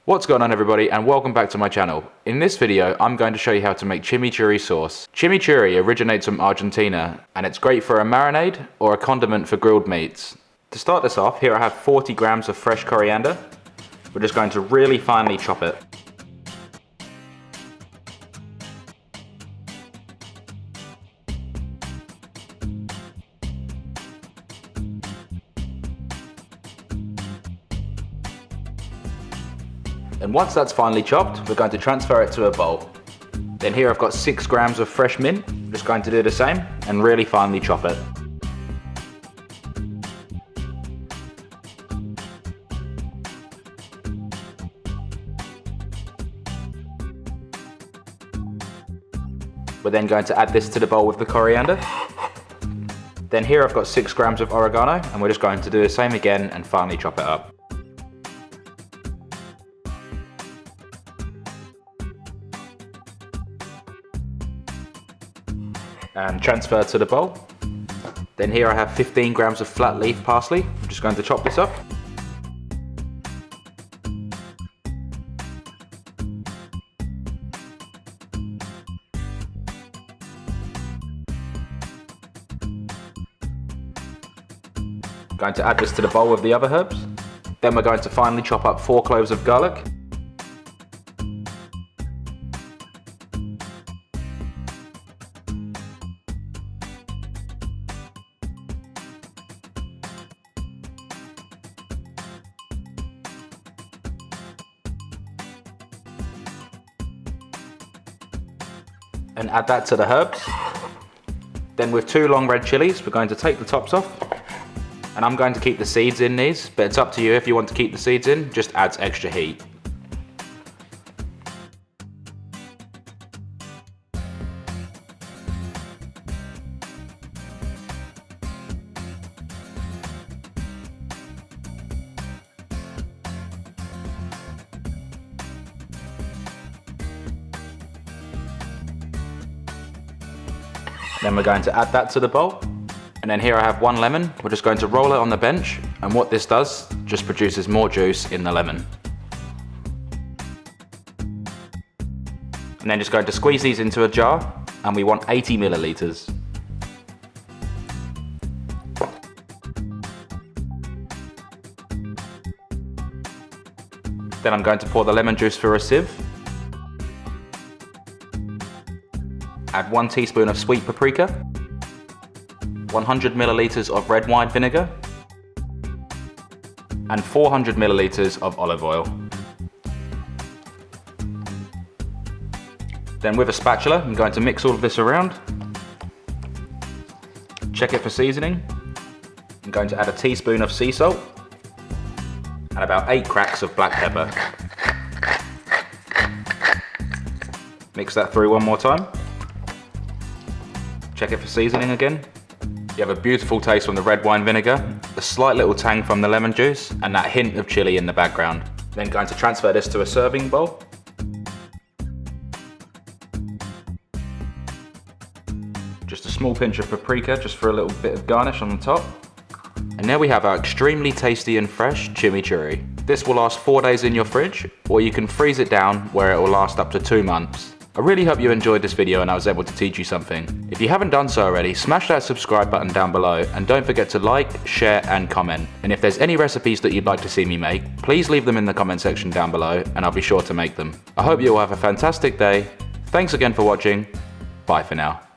What's going on everybody, and welcome back to my channel. In this video I'm going to show you how to make chimichurri sauce. Chimichurri originates from Argentina and it's great for a marinade or a condiment for grilled meats. To start this off, here I have 40 grams of fresh coriander. We're just going to really finely chop it. And once that's finely chopped, we're going to transfer it to a bowl. Then here I've got 6 grams of fresh mint. I'm just going to do the same and really finely chop it. We're then going to add this to the bowl with the coriander. Then here I've got 6 grams of oregano, and we're just going to do the same again and finely chop it up. And transfer to the bowl. Then here I have 15 grams of flat leaf parsley. I'm just going to chop this up. Going to add this to the bowl with the other herbs. Then we're going to finely chop up 4 cloves of garlic. And add that to the herbs. Then with 2 long red chilies, we're going to take the tops off. And I'm going to keep the seeds in these, but it's up to you. If you want to keep the seeds in, just adds extra heat. Then we're going to add that to the bowl. And then here I have 1 lemon. We're just going to roll it on the bench. And what this does, just produces more juice in the lemon. And then just going to squeeze these into a jar. And we want 80 milliliters. Then I'm going to pour the lemon juice through a sieve. Add 1 teaspoon of sweet paprika, 100 milliliters of red wine vinegar, and 400 milliliters of olive oil. Then with a spatula, I'm going to mix all of this around. Check it for seasoning. I'm going to add a teaspoon of sea salt and about 8 cracks of black pepper. Mix that through one more time. Check it for seasoning again. You have a beautiful taste from the red wine vinegar, a slight little tang from the lemon juice, and that hint of chili in the background. Then going to transfer this to a serving bowl. Just a small pinch of paprika, just for a little bit of garnish on the top. And there we have our extremely tasty and fresh chimichurri. This will last 4 days in your fridge, or you can freeze it down where it will last up to 2 months. I really hope you enjoyed this video and I was able to teach you something. If you haven't done so already, smash that subscribe button down below and don't forget to like, share and comment. And if there's any recipes that you'd like to see me make, please leave them in the comment section down below and I'll be sure to make them. I hope you all have a fantastic day. Thanks again for watching. Bye for now.